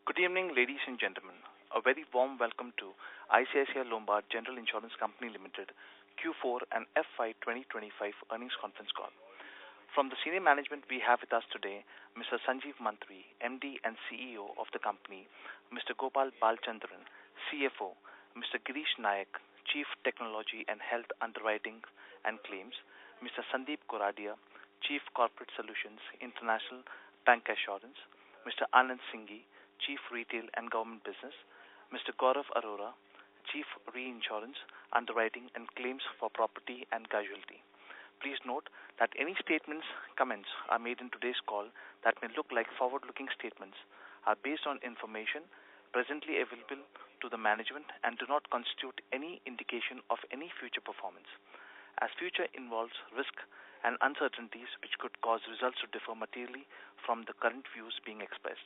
Good evening, ladies and gentlemen. A very warm welcome to ICICI Lombard General Insurance Company Limited Q4 and FY2025 earnings conference call. From the senior management, we have with us today Mr. Sanjeev Mantri, MD and CEO of the company, Mr. Gopal Balchandran, CFO, Mr. Girish Nayak, Chief Technology and Health Underwriting and Claims, Mr. Sandeep Koradia, Chief Corporate Solutions, International Bank Assurance, Mr. Anand Singhi, Chief Retail and Government Business, Mr. Gaurav Arora, Chief Reinsurance, Underwriting and Claims for Property and Casualty. Please note that any statements, comments are made in today's call that may look like forward-looking statements are based on information presently available to the management and do not constitute any indication of any future performance, as future involves risk and uncertainties which could cause results to differ materially from the current views being expressed.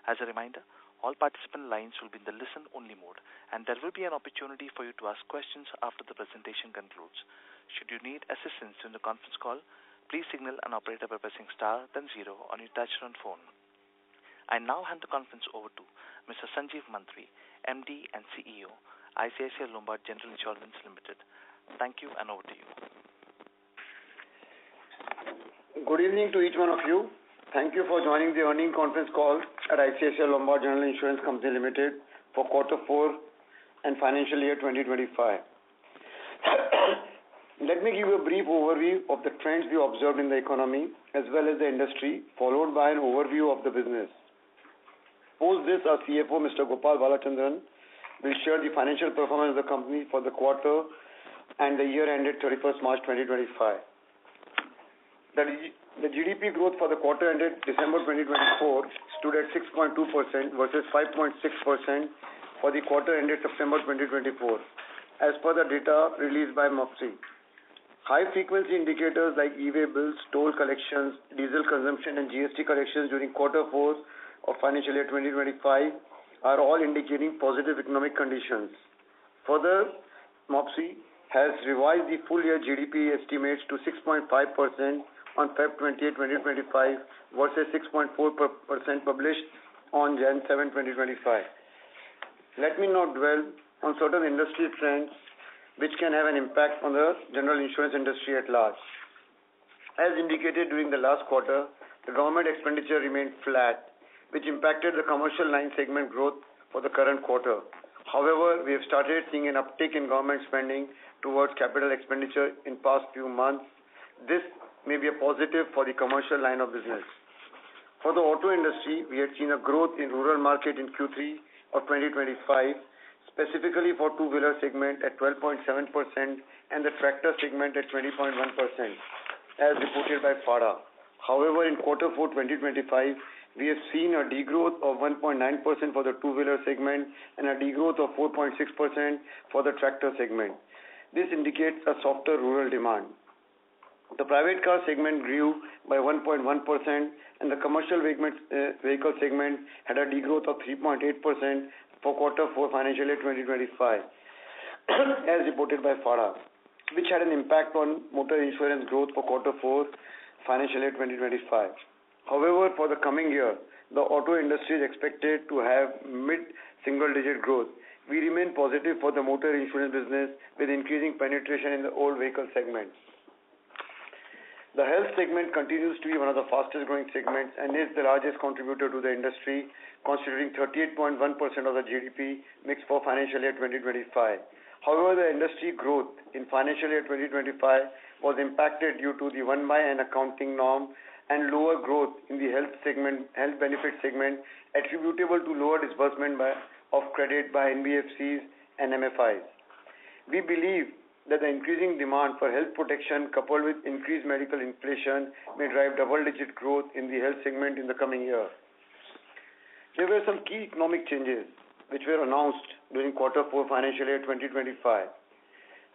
As a reminder, all participant lines will be in the listen-only mode, and there will be an opportunity for you to ask questions after the presentation concludes. Should you need assistance in the conference call, please signal an operator by pressing star then zero on your touch-tone phone. I now hand the conference over to Mr. Sanjeev Mantri, MD and CEO, ICICI Lombard General Insurance Limited. Thank you, and over to you. Good evening to each one of you. Thank you for joining the earnings conference call at ICICI Lombard General Insurance Company Limited for Quarter 4 and Financial Year 2025. Let me give you a brief overview of the trends we observed in the economy as well as the industry, followed by an overview of the business. Post this, our CFO, Mr. Gopal Balachandran, will share the financial performance of the company for the quarter and the year ended 31st March 2025. The GDP growth for the quarter ended December 2024 stood at 6.2% versus 5.6% for the quarter ended September 2024, as per the data released by MOPSI. High-frequency indicators like e-way bills, toll collections, diesel consumption, and GST collections during Quarter 4 of Financial Year 2025 are all indicating positive economic conditions. Further, MOPSI has revised the full-year GDP estimates to 6.5% on Feb 28, 2025 versus 6.4% published on Jan 7, 2025. Let me now dwell on certain industry trends which can have an impact on the general insurance industry at large. As indicated during the last quarter, the government expenditure remained flat, which impacted the commercial line segment growth for the current quarter. However, we have started seeing an uptick in government spending towards capital expenditure in past few months. This may be a positive for the commercial line of business. For the auto industry, we had seen a growth in rural market in Q3 of 2025, specifically for two-wheeler segment at 12.7% and the tractor segment at 20.1%, as reported by FADA. However, in Quarter 4 2025, we have seen a degrowth of 1.9% for the two-wheeler segment and a degrowth of 4.6% for the tractor segment. This indicates a softer rural demand. The private car segment grew by 1.1% and the commercial vehicle segment had a degrowth of 3.8% for Quarter 4 Financial Year 2025, as reported by FADA, which had an impact on motor insurance growth for Quarter 4 Financial Year 2025. However, for the coming year, the auto industry is expected to have mid-single-digit growth. We remain positive for the motor insurance business with increasing penetration in the old vehicle segment. The health segment continues to be one of the fastest growing segments and is the largest contributor to the industry, constituting 38.1% of the GDP mix for financial year 2025. However, the industry growth in financial year 2025 was impacted due to the 1/n accounting norm and lower growth in the health benefit segment attributable to lower disbursement of credit by NBFCs and MFIs. We believe that the increasing demand for health protection coupled with increased medical inflation may drive double-digit growth in the health segment in the coming year. There were some key economic changes which were announced during Quarter 4 Financial Year 2025.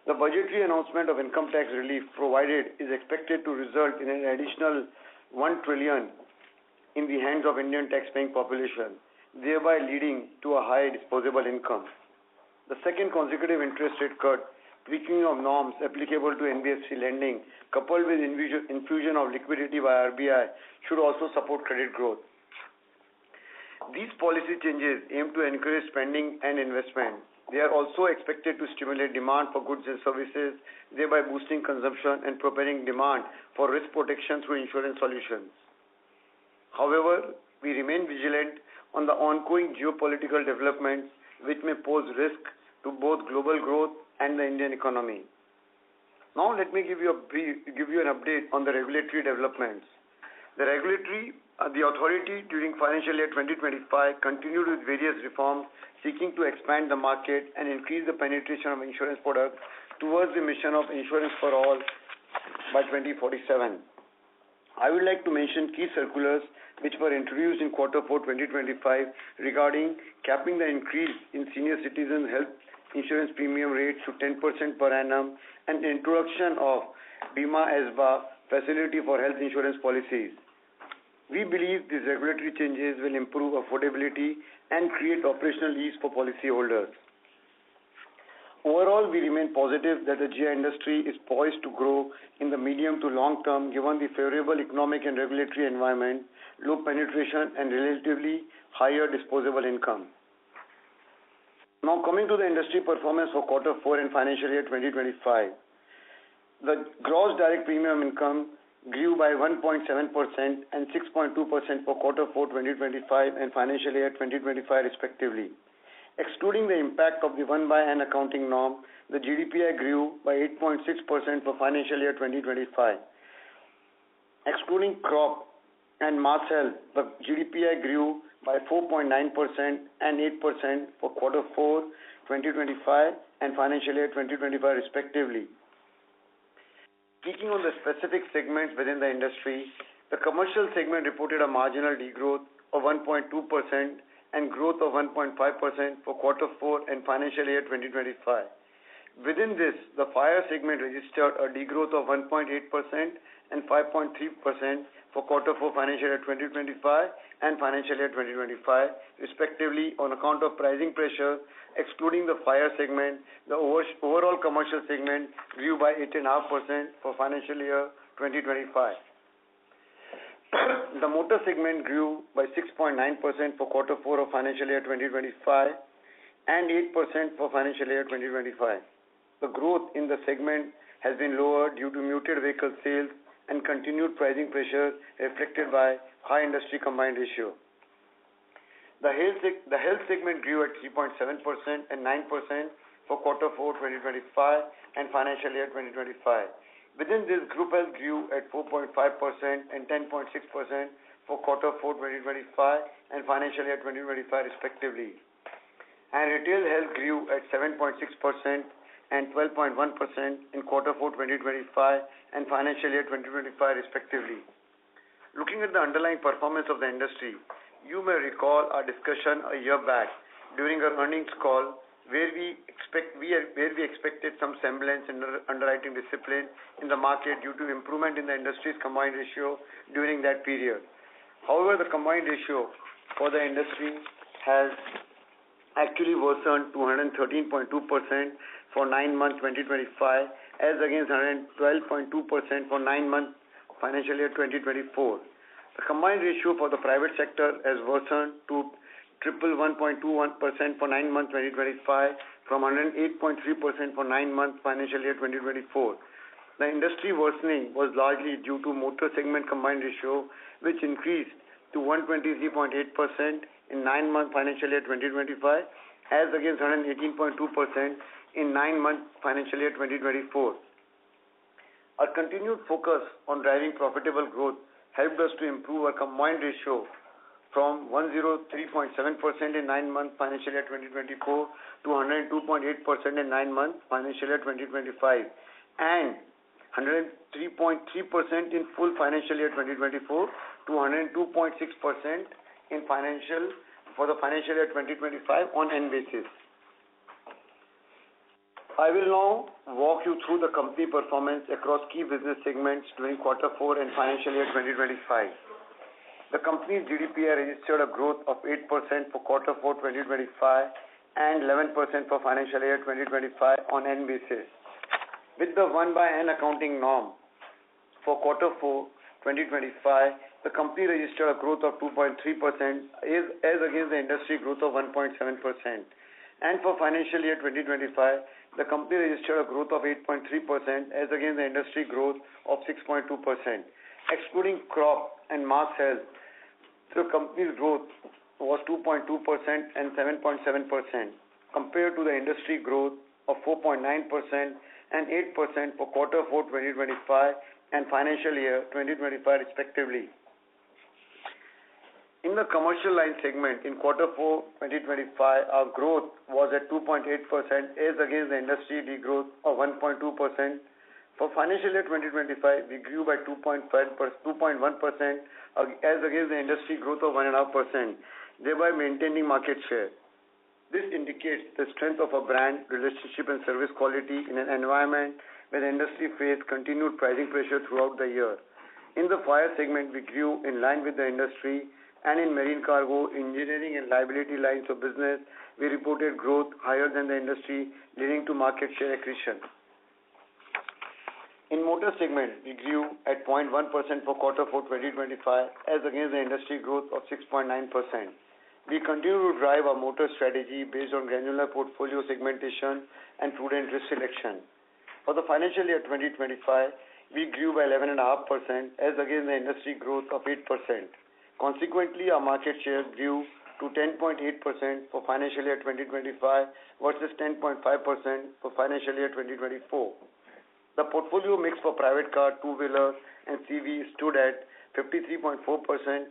The budgetary announcement of income tax relief provided is expected to result in an additional 1 trillion in the hands of Indian tax-paying population, thereby leading to a high disposable income. The second consecutive interest rate cut, tweaking of norms applicable to NBFC lending, coupled with infusion of liquidity by RBI, should also support credit growth. These policy changes aim to encourage spending and investment. They are also expected to stimulate demand for goods and services, thereby boosting consumption and propelling demand for risk protection through insurance solutions. However, we remain vigilant on the ongoing geopolitical developments which may pose risk to both global growth and the Indian economy. Now let me give you an update on the regulatory developments. The authority during financial year 2025 continued with various reforms seeking to expand the market and increase the penetration of insurance products towards the mission of insurance for all by 2047. I would like to mention key circulars which were introduced in Quarter 4 2025 regarding capping the increase in senior citizen health insurance premium rates to 10% per annum and the introduction of Bima Asba facility for health insurance policies. We believe these regulatory changes will improve affordability and create operational ease for policyholders. Overall, we remain positive that the GI industry is poised to grow in the medium to long term given the favorable economic and regulatory environment, low penetration and relatively higher disposable income. Now coming to the industry performance for Quarter 4 and financial year 2025. The gross direct premium income grew by 1.7% and 6.2% for Quarter 4 2025 and financial year 2025 respectively. Excluding the impact of the 1/n accounting norm, the GDPI grew by 8.6% for financial year 2025. Excluding crop and mass health, the GDPI grew by 4.9% and 8% for Quarter 4 2025 and financial year 2025 respectively. Speaking on the specific segments within the industry, the commercial segment reported a marginal degrowth of 1.2% and growth of 1.5% for Quarter 4 and financial year 2025. Within this, the fire segment registered a degrowth of 1.8% and 5.3% for Quarter 4 financial year 2025 and financial year 2025 respectively on account of pricing pressure. Excluding the fire segment, the overall commercial segment grew by 8.5% for financial year 2025. The motor segment grew by 6.9% for Quarter 4 of financial year 2025 and 8% for financial year 2025. The growth in the segment has been lower due to muted vehicle sales and continued pricing pressure reflected by high industry combined ratio. The health segment grew at 3.7% and 9% for Quarter 4 2025 and financial year 2025. Within this, group health grew at 4.5% and 10.6% for Quarter 4 2025 and financial year 2025 respectively. And retail health grew at 7.6% and 12.1% in Quarter 4 2025 and financial year 2025 respectively. Looking at the underlying performance of the industry, you may recall our discussion a year back during our earnings call where we expected some semblance in underwriting discipline in the market due to improvement in the industry's combined ratio during that period. However, the combined ratio for the industry has actually worsened to 113.2% for 9 months 2025 as against 112.2% for 9 months financial year 2024. The combined ratio for the private sector has worsened to 111.21% for 9 months 2025 from 108.3% for 9 months financial year 2024. The industry worsening was largely due to motor segment combined ratio which increased to 123.8% in 9 months financial year 2025 as against 118.2% in 9 months financial year 2024. Our continued focus on driving profitable growth helped us to improve our combined ratio from 103.7% in 9 months financial year 2024 to 102.8% in 9 months financial year 2025 and 103.3% in full financial year 2024 to 102.6% in for the financial year 2025 on N basis. I will now walk you through the company performance across key business segments during Quarter 4 and financial year 2025. The company's GDPI registered a growth of 8% for Quarter 4 2025 and 11% for financial year 2025 on N basis. With the 1/n accounting norm for Quarter 4 2025, the company registered a growth of 2.3% as against the industry growth of 1.7%. And for financial year 2025, the company registered a growth of 8.3% as against the industry growth of 6.2%. Excluding crop and mass health, the company's growth was 2.2% and 7.7% compared to the industry growth of 4.9% and 8% for quarter 4 2025 and financial year 2025 respectively. In the commercial line segment in quarter 4 2025, our growth was at 2.8% as against the industry degrowth of 1.2%. For financial year 2025, we grew by 2.1% as against the industry growth of 1.5%, thereby maintaining market share. This indicates the strength of our brand, relationship and service quality in an environment where the industry faced continued pricing pressure throughout the year. In the fire segment, we grew in line with the industry, and in marine cargo, engineering and liability lines of business, we reported growth higher than the industry, leading to market share accretion. In motor segment, we grew at 0.1% for quarter 4 2025 as against the industry growth of 6.9%. We continue to drive our motor strategy based on granular portfolio segmentation and prudent risk selection. For the financial year 2025, we grew by 11.5% as against the industry growth of 8%. Consequently, our market share grew to 10.8% for financial year 2025 versus 10.5% for financial year 2024. The portfolio mix for private car, two-wheeler and CV stood at 53.4%,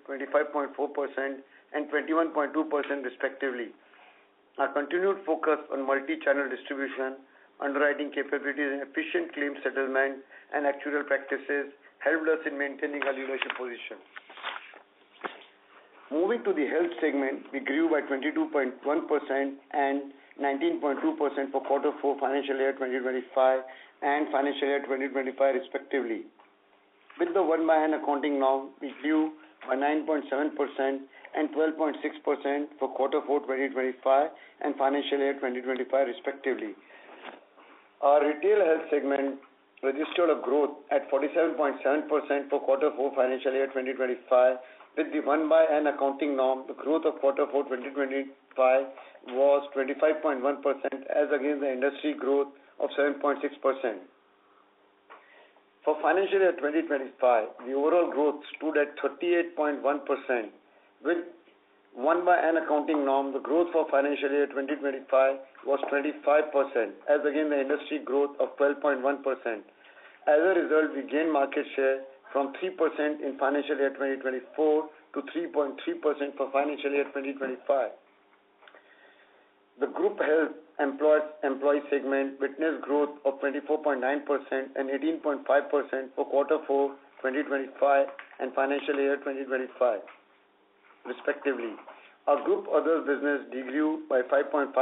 25.4% and 21.2% respectively. Our continued focus on multi-channel distribution, underwriting capabilities and efficient claim settlement and actuarial practices helped us in maintaining our leadership position. Moving to the health segment, we grew by 22.1% and 19.2% for quarter 4 financial year 2025 and financial year 2025 respectively. With the 1/n accounting norm, we grew by 9.7% and 12.6% for quarter 4 2025 and financial year 2025 respectively. Our retail health segment registered a growth at 47.7% for quarter 4 financial year 2025. With the 1/n accounting norm, the growth of quarter 4 2025 was 25.1% as against the industry growth of 7.6%. For financial year 2025, the overall growth stood at 38.1%. With 1/n accounting norm, the growth for financial year 2025 was 25% as against the industry growth of 12.1%. As a result, we gained market share from 3% in financial year 2024 to 3.3% for financial year 2025. The group health employee segment witnessed growth of 24.9% and 18.5% for quarter 4 2025 and financial year 2025 respectively. Our group other business degrew by 5.5%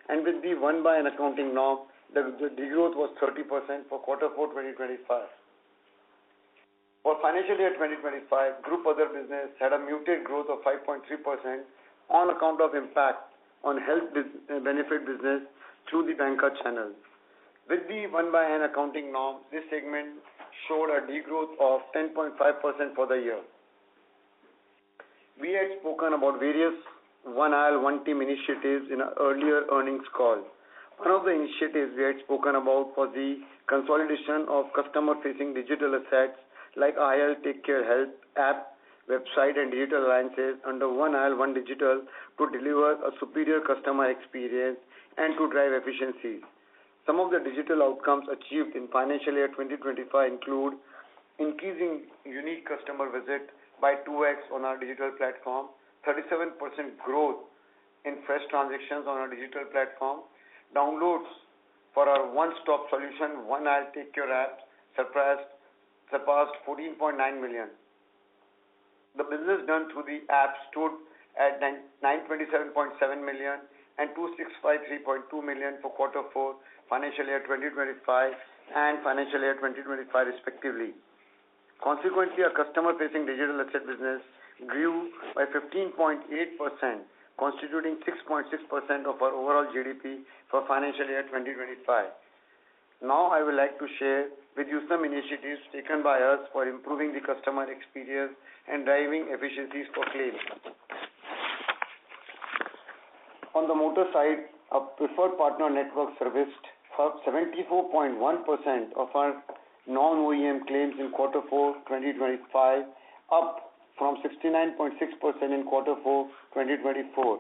and with the 1/n accounting norm, the degrowth was 30% for quarter 4 2025. For financial year 2025, group other business had a muted growth of 5.3% on account of impact on health benefit business through the banker channel. With the 1/n accounting norm, this segment showed a degrowth of 10.5% for the year. We had spoken about various One IL, One Team initiatives in an earlier earnings call. One of the initiatives we had spoken about was the consolidation of customer-facing digital assets like IL Take Care Health app, website and digital alliances under One IL, One Digital to deliver a superior customer experience and to drive efficiencies. Some of the digital outcomes achieved in financial year 2025 include increasing unique customer visit by 2x on our digital platform, 37% growth in fresh transactions on our digital platform, downloads for our one-stop solution One IL Take Care app surpassed 14.9 million. The business done through the app stood at 927.7 million and 2653.2 million for quarter 4 financial year 2025 and financial year 2025 respectively. Consequently, our customer-facing digital asset business grew by 15.8%, constituting 6.6% of our overall GDP for financial year 2025. Now I would like to share with you some initiatives taken by us for improving the customer experience and driving efficiencies for claims. On the motor side, our preferred partner network serviced 74.1% of our non-OEM claims in Q4 2025, up from 69.6% in Q4 2024.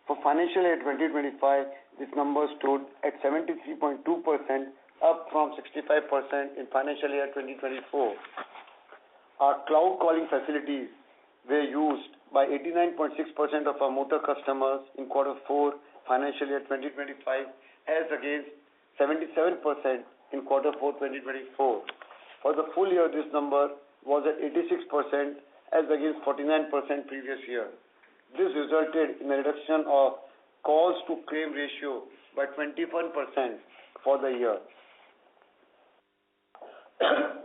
For financial year 2025, this number stood at 73.2%, up from 65% in financial year 2024. Our cloud calling facilities were used by 89.6% of our motor customers in Q4 financial year 2025, as against 77% in Q4 2024. For the full year, this number was at 86%, as against 49% previous year. This resulted in a reduction of calls to claim ratio by 21% for the year.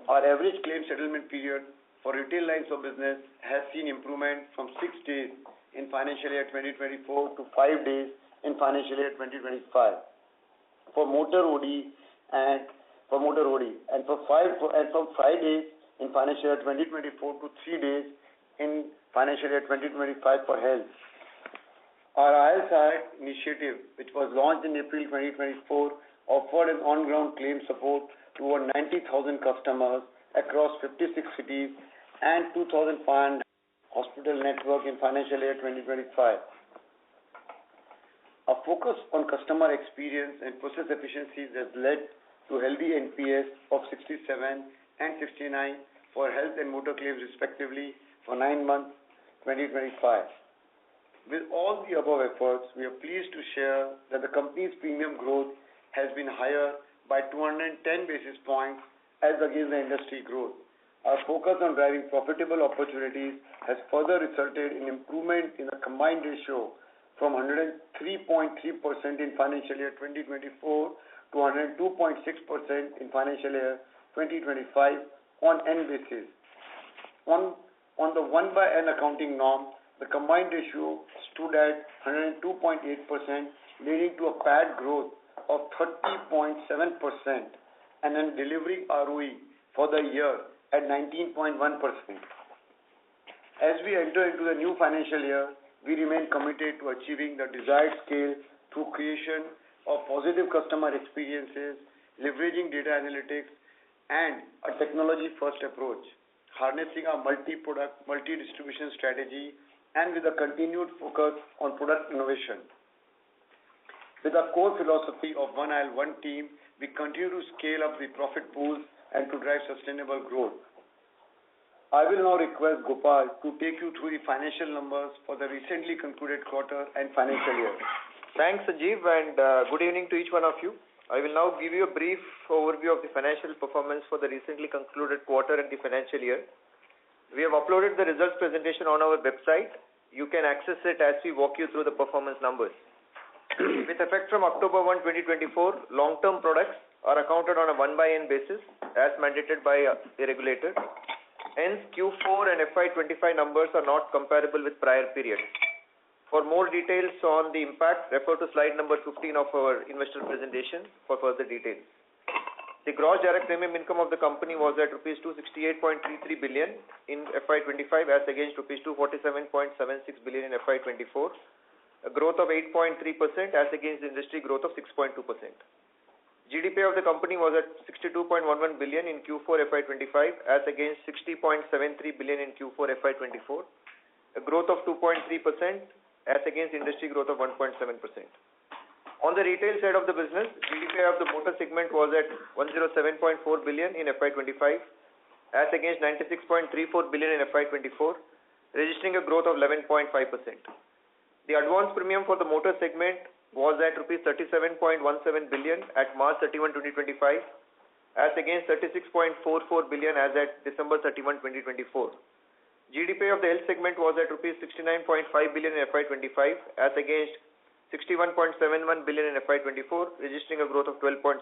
Our average claim settlement period for retail lines of business has seen improvement from 6 days in financial year 2024 to 5 days in financial year 2025 for motor OD and from 5 days in financial year 2024 to 3 days in financial year 2025 for health. Our ICICI initiative, which was launched in April 2024, offered an on-ground claim support to over 90,000 customers across 56 cities and 2,500 hospital network in financial year 2025. Our focus on customer experience and process efficiencies has led to healthy NPS of 67 and 69 for health and motor claims respectively for 9 months 2025. With all the above efforts, we are pleased to share that the company's premium growth has been higher by 210 basis points as against the industry growth. Our focus on driving profitable opportunities has further resulted in improvement in the combined ratio from 103.3% in financial year 2024 to 102.6% in financial year 2025 on N basis. On the 1/N accounting norm, the combined ratio stood at 102.8%, leading to a PAT growth of 30.7% and a delivery ROE for the year at 19.1%. As we enter into the new financial year, we remain committed to achieving the desired scale through creation of positive customer experiences, leveraging data analytics, and a technology-first approach, harnessing our multi-product, multi-distribution strategy, and with a continued focus on product innovation. With our core philosophy of one aisle, one team, we continue to scale up the profit pools and to drive sustainable growth. I will now request Gopal to take you through the financial numbers for the recently concluded quarter and financial year. Thanks, Sanjeev, and good evening to each one of you. I will now give you a brief overview of the financial performance for the recently concluded quarter and the financial year. We have uploaded the results presentation on our website. You can access it as we walk you through the performance numbers. With effect from October 1, 2024, long-term products are accounted on a 1/N basis as mandated by the regulator. Hence, Q4 and FY25 numbers are not comparable with prior periods. For more details on the impact, refer to slide number 15 of our investor presentation for further details. The gross direct premium income of the company was at rupees 268.33 billion in FY25 as against rupees 247.76 billion in FY24, a growth of 8.3% as against the industry growth of 6.2%. GDP of the company was at 62.11 billion in Q4 FY25 as against 60.73 billion in Q4 FY24, a growth of 2.3% as against industry growth of 1.7%. On the retail side of the business, GDP of the motor segment was at 107.4 billion in FY25 as against 96.34 billion in FY24, registering a growth of 11.5%. The advance premium for the motor segment was at rupees 37.17 billion at March 31, 2025 as against 36.44 billion as at December 31, 2024. GDP of the health segment was at rupees 69.5 billion in FY25 as against 61.71 billion in FY24, registering a growth of 12.6%.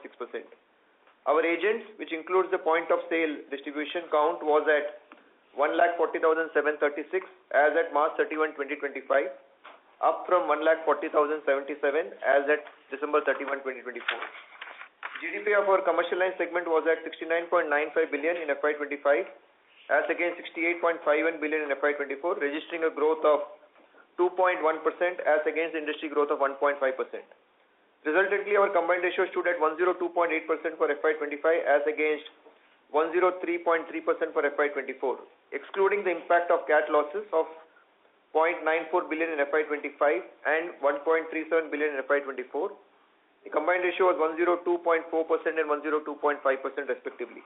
Our agents, which includes the point of sale distribution count, was at 1,40,736 as at March 31, 2025, up from 1,40,077 as at December 31, 2024. GDP of our commercial line segment was at 69.95 billion in FY25 as against 68.51 billion in FY24, registering a growth of 2.1% as against industry growth of 1.5%. Resultantly, our combined ratio stood at 102.8% for FY25 as against 103.3% for FY24. Excluding the impact of cat losses of 0.94 billion in FY25 and 1.37 billion in FY24, the combined ratio was 102.4% and 102.5% respectively.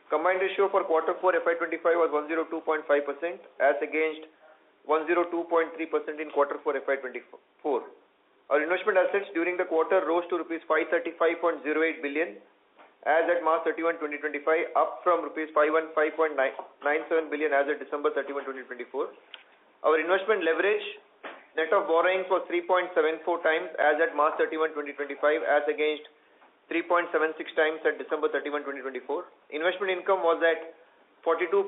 Combined ratio for quarter 4 FY25 was 102.5% as against 102.3% in quarter 4 FY24. Our investment assets during the quarter rose to rupees 535.08 billion as at March 31, 2025, up from rupees 515.97 billion as at December 31, 2024. Our investment leverage net of borrowings was 3.74 times as at March 31, 2025, as against 3.76 times at December 31, 2024. Investment income was at 42.5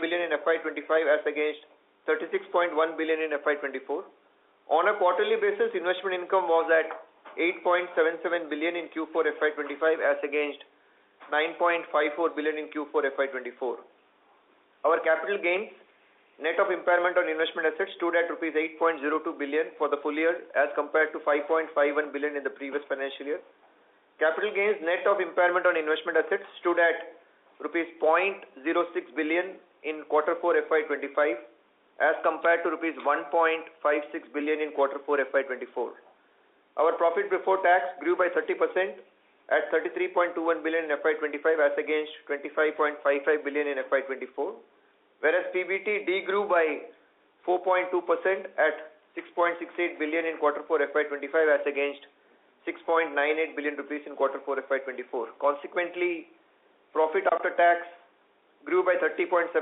billion in FY25 as against 36.1 billion in FY24. On a quarterly basis, investment income was at 8.77 billion in Q4 FY25 as against 9.54 billion in Q4 FY24. Our capital gains net of impairment on investment assets stood at rupees 8.02 billion for the full year as compared to 5.51 billion in the previous financial year. Capital gains net of impairment on investment assets stood at rupees 0.06 billion in quarter 4 FY25 as compared to rupees 1.56 billion in quarter 4 FY24. Our profit before tax grew by 30% at 33.21 billion in FY25 as against 25.55 billion in FY24, whereas PBT degrew by 4.2% at 6.68 billion in quarter 4 FY25 as against 6.98 billion rupees in quarter 4 FY24. Consequently, profit after tax grew by 30.7%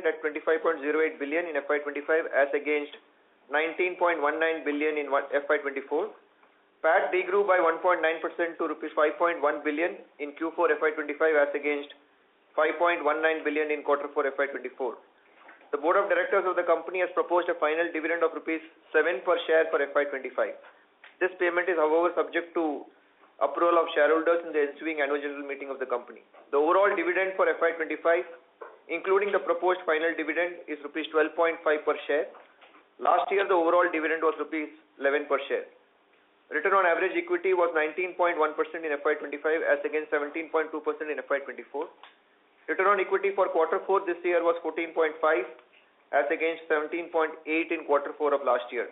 at 25.08 billion in FY25 as against 19.19 billion in FY24. PAT degrew by 1.9% to rupees 5.1 billion in Q4 FY25 as against 5.19 billion in quarter 4 FY24. The board of directors of the company has proposed a final dividend of rupees 7 per share for FY25. This payment is, however, subject to approval of shareholders in the ensuing annual general meeting of the company. The overall dividend for FY25, including the proposed final dividend, is rupees 12.5 per share. Last year, the overall dividend was rupees 11 per share. Return on average equity was 19.1% in FY25 as against 17.2% in FY24. Return on equity for quarter 4 this year was 14.5 as against 17.8 in quarter 4 of last year.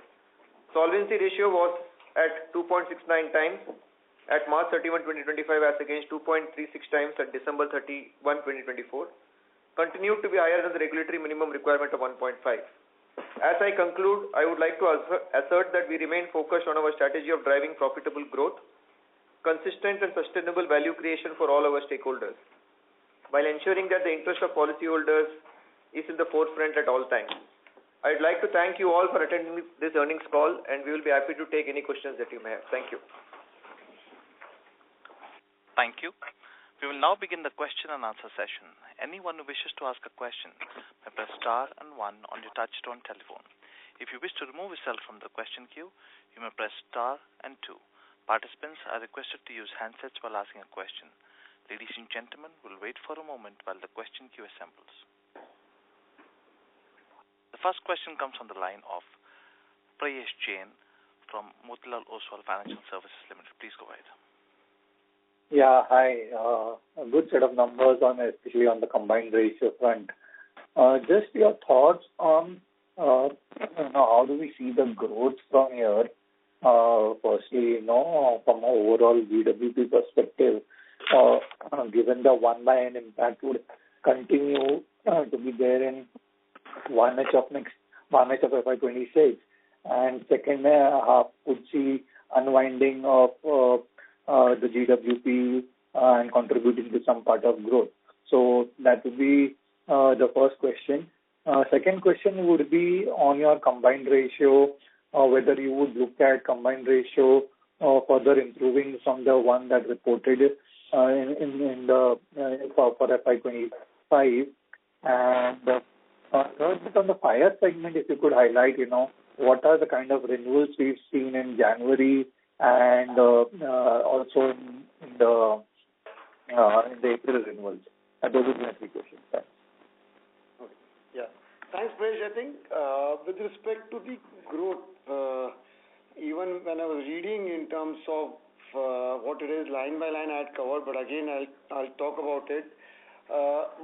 Solvency ratio was at 2.69 times at March 31, 2025 as against 2.36 times at December 31, 2024. Continued to be higher than the regulatory minimum requirement of 1.5. As I conclude, I would like to assert that we remain focused on our strategy of driving profitable growth, consistent and sustainable value creation for all our stakeholders, while ensuring that the interest of policyholders is in the forefront at all times. I'd like to thank you all for attending this earnings call, and we will be happy to take any questions that you may have. Thank you. Thank you. We will now begin the question and answer session. Anyone who wishes to ask a question may press star and 1 on your touchtone telephone. If you wish to remove yourself from the question queue, you may press star and 2. Participants are requested to use handsets while asking a question. Ladies and gentlemen, we'll wait for a moment while the question queue assembles. The first question comes from the line of Prayesh Jain from Motilal Oswal Financial Services Limited. Please go ahead. Yeah, hi. A good set of numbers especially on the combined ratio front. Just your thoughts on how do we see the growth from here? Firstly, from an overall GWP perspective, given the 1/n impact would continue to be there in 1H of FY26, and second half would see unwinding of the GWP and contributing to some part of growth. So that would be the first question. Second question would be on your combined ratio, whether you would look at combined ratio further improving from the one that reported for FY25. And third bit on the fire segment, if you could highlight, what are the kind of renewals we've seen in January and also in in the April renewals? Those would be my three questions. Thanks. Okay. Yeah. Thanks, Prayesh. I think with respect to the growth, even when I was reading in terms of what it is line by line I had covered, but again I'll talk about it.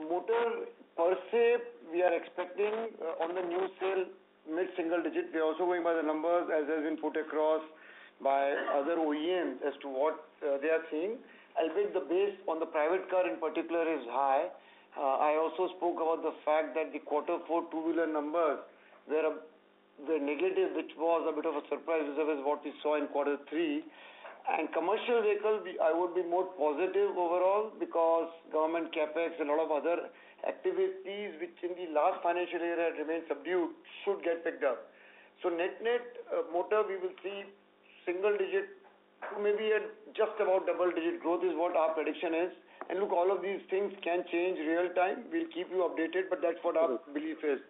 Motor per se, we are expecting on the new sale mid-single digit. We are also going by the numbers as has been put across by other OEMs as to what they are seeing. Albeit the base on the private car in particular is high. I also spoke about the fact that the quarter 4 two-wheeler numbers were negative, which was a bit of a surprise as what we saw in quarter 3. And commercial vehicle, I would be more positive overall because government capex and a lot of other activities which in the last financial year had remained subdued should get picked up. So net motor we will see single digit to maybe at just about double digit growth is what our prediction is. And look, all of these things can change real time. We'll keep you updated, but that's what our belief is.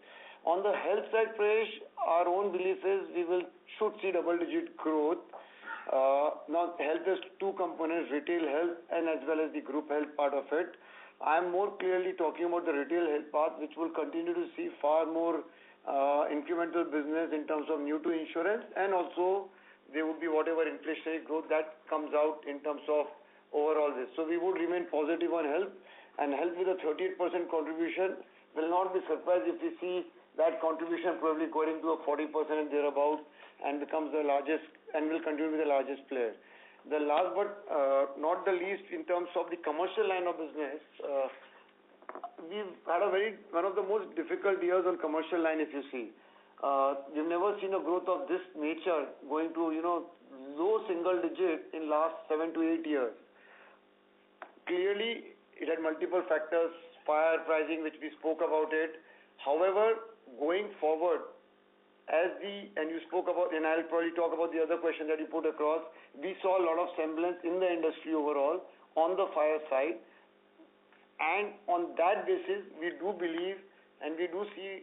On the health side, Prayesh, our own belief is we should see double digit growth. Now, health has two components, retail health and as well as the group health part of it. I am more clearly talking about the retail health part, which will continue to see far more incremental business in terms of new to insurance, and also there would be whatever inflationary growth that comes out in terms of overall this. So we would remain positive on health, and health with a 38% contribution will not be surprised if we see that contribution probably going to a 40% and thereabout and becomes the largest and will continue to be the largest player. The last but not the least, in terms of the commercial line of business, we've had one of the most difficult years on commercial line if you see. We've never seen a growth of this nature going to, low single digit in last 7 to 8 years. Clearly, it had multiple factors, fire pricing, which we spoke about it. However, going forward, and you spoke about, and I'll probably talk about the other question that you put across, we saw a lot of semblance in the industry overall on the fire side. And on that basis, we do believe and we do see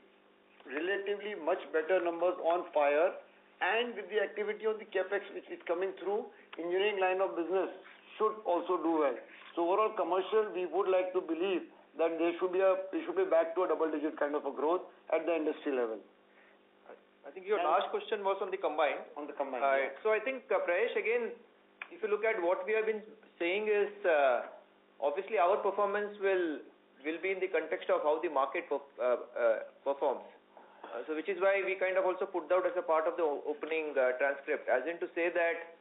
relatively much better numbers on fire, and with the activity on the capex which is coming through, engineering line of business should also do well. So overall commercial, we would like to believe that we should be back to a double digit kind of a growth at the industry level. I think your last question was on the combined. On the combined. So I think, Prayesh, again, if you look at what we have been saying is, obviously our performance will be in the context of how the market performs. So which is why we kind of also put out as a part of the opening transcript, as in to say that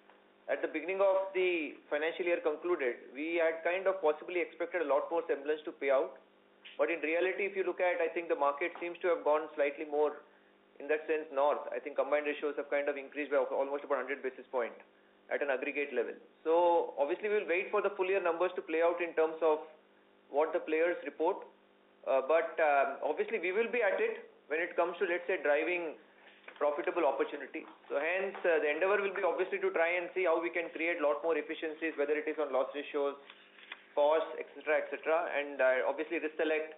at the beginning of the financial year concluded, we had kind of possibly expected a lot more semblance to pay out. But in reality, if you look at, I think the market seems to have gone slightly more, in that sense, north. I think combined ratios have kind of increased by almost about 100 basis points at an aggregate level. So obviously we will wait for the full year numbers to play out in terms of what the players report. But obviously we will be at it when it comes to, let's say, driving profitable opportunity. So hence the endeavor will be obviously to try and see how we can create a lot more efficiencies, whether it is on loss ratios, costs, etc., and obviously select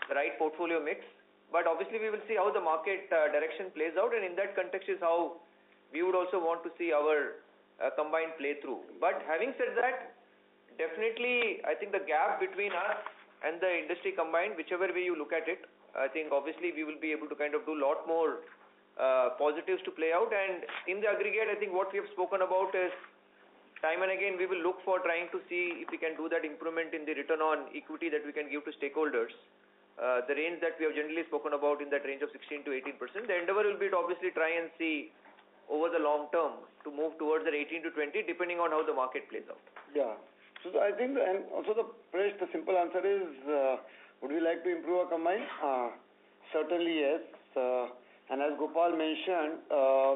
the right portfolio mix. But obviously we will see how the market direction plays out, and in that context is how we would also want to see our combined play through. But having said that, definitely I think the gap between us and the industry combined, whichever way you look at it, I think obviously we will be able to kind of do a lot more positives to play out, and in the aggregate I think what we have spoken about is time and again we will look for trying to see if we can do that improvement in the return on equity that we can give to stakeholders. The range that we have generally spoken about in that range of 16 to 18%, the endeavor will be to obviously try and see over the long term to move towards the 18 to 20 depending on how the market plays out. Yeah. So I think, and also the simple answer is, would we like to improve our combined? Certainly yes. And as Gopal mentioned,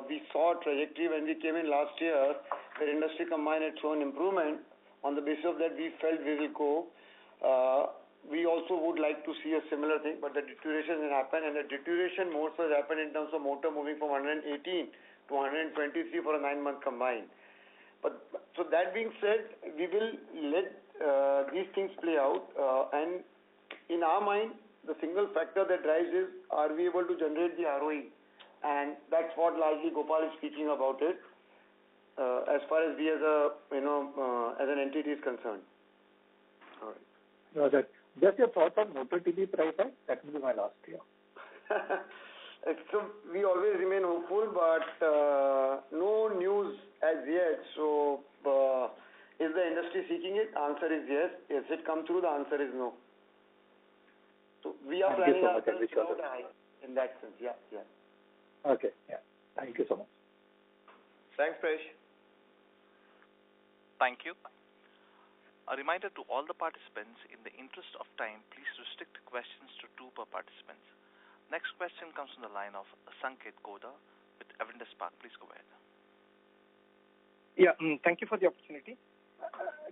we saw a trajectory when we came in last year where industry combined had shown improvement. On the basis of that, we felt we will go. We also would like to see a similar thing, but the deterioration has happened, and the deterioration more so has happened in terms of motor moving from 118 to 123 for a 9-month combined. But so that being said, we will let these things play out, and in our mind, the single factor that drives is, are we able to generate the ROE? And that's what largely Gopal is speaking about it. as far as we as as an entity is concerned. All right. No, that. Just your thoughts on motor TP price hike? That will be my last year. So we always remain hopeful, but no news as yet. So is the industry seeking it? Answer is yes. Has it come through? The answer is no. So we are planning ourselves without a hike in that sense. Yeah. Okay. Yeah. Thank you so much. Thanks, Prayesh. Thank you. A reminder to all the participants, in the interest of time, please restrict questions to 2 per participant. Next question comes from the line of Sanket Goda with Avendus Spark. Please go ahead. Yeah, thank you for the opportunity.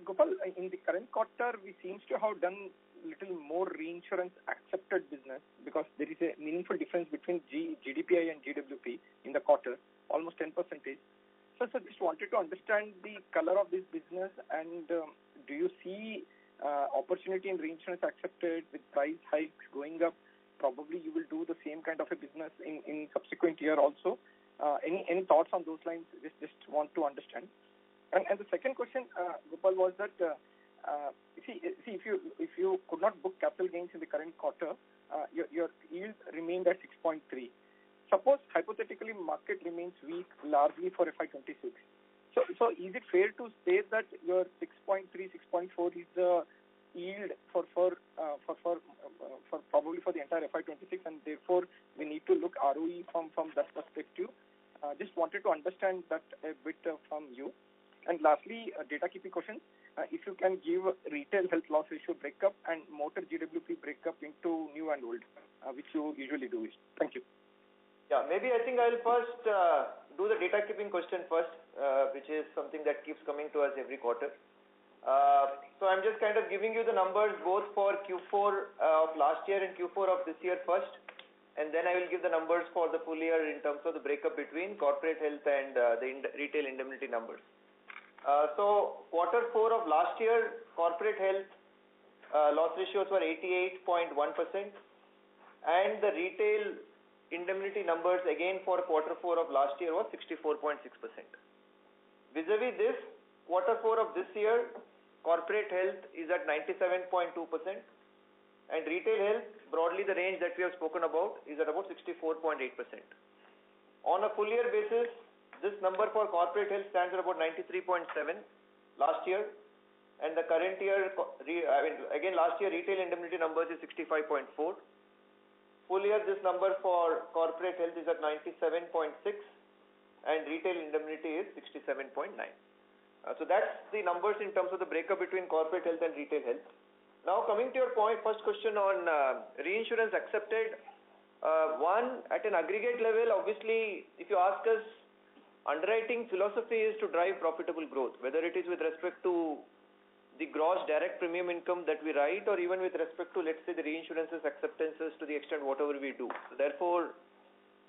Gopal, in the current quarter, we seems to have done little more reinsurance accepted business because there is a meaningful difference between GDPI and GWP in the quarter, almost 10%. So just wanted to understand the color of this business and do you see opportunity in reinsurance accepted with price hikes going up? Probably you will do the same kind of a business in subsequent year also. Any thoughts on those lines? Just want to understand. And the second question, Gopal, was that if you could not book capital gains in the current quarter, your yield remained at 6.3. Suppose hypothetically market remains weak largely for FY26. So is it fair to say that your 6.3, 6.4 is the yield for probably for the entire FY26, and therefore we need to look ROE from that perspective? Just wanted to understand that a bit from you. And lastly, data keeping question. If you can give retail health loss ratio breakup and motor GWP breakup into new and old, which you usually do. Thank you. Yeah, maybe I think I'll first do the data keeping question first, which is something that keeps coming to us every quarter. So I'm just kind of giving you the numbers both for Q4 of last year and Q4 of this year first, and then I will give the numbers for the full year in terms of the breakup between corporate health and the retail indemnity numbers. So quarter 4 of last year, corporate health loss ratios were 88.1%, and the retail indemnity numbers again for quarter 4 of last year was 64.6%. Vis-a-vis this, quarter 4 of this year, corporate health is at 97.2%, and retail health, broadly the range that we have spoken about, is at about 64.8%. On a full year basis, this number for corporate health stands at about 93.7 last year, and the current year, again last year retail indemnity numbers is 65.4. Full year this number for corporate health is at 97.6 and retail indemnity is 67.9. So that's the numbers in terms of the breakup between corporate health and retail health. Now coming to your first question on reinsurance accepted. One, at an aggregate level, obviously if you ask us, underwriting philosophy is to drive profitable growth, whether it is with respect to the gross direct premium income that we write or even with respect to, let's say, the reinsurances acceptances to the extent whatever we do. So therefore,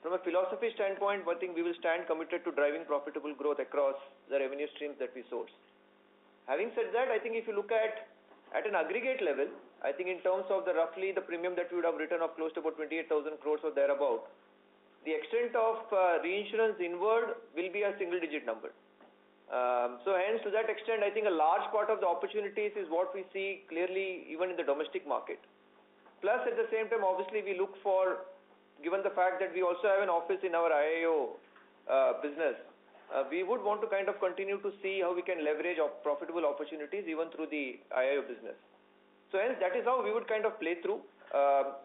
from a philosophy standpoint, one thing we will stand committed to driving profitable growth across the revenue streams that we source. Having said that, I think if you look at an aggregate level, I think in terms of roughly the premium that we would have written of close to about 28,000 crores or thereabout, the extent of reinsurance inward will be a single digit number. So hence to that extent, I think a large part of the opportunities is what we see clearly even in the domestic market. Plus at the same time, obviously we look for, given the fact that we also have an office in our IIO business, we would want to kind of continue to see how we can leverage profitable opportunities even through the IIO business. So hence that is how we would kind of play through.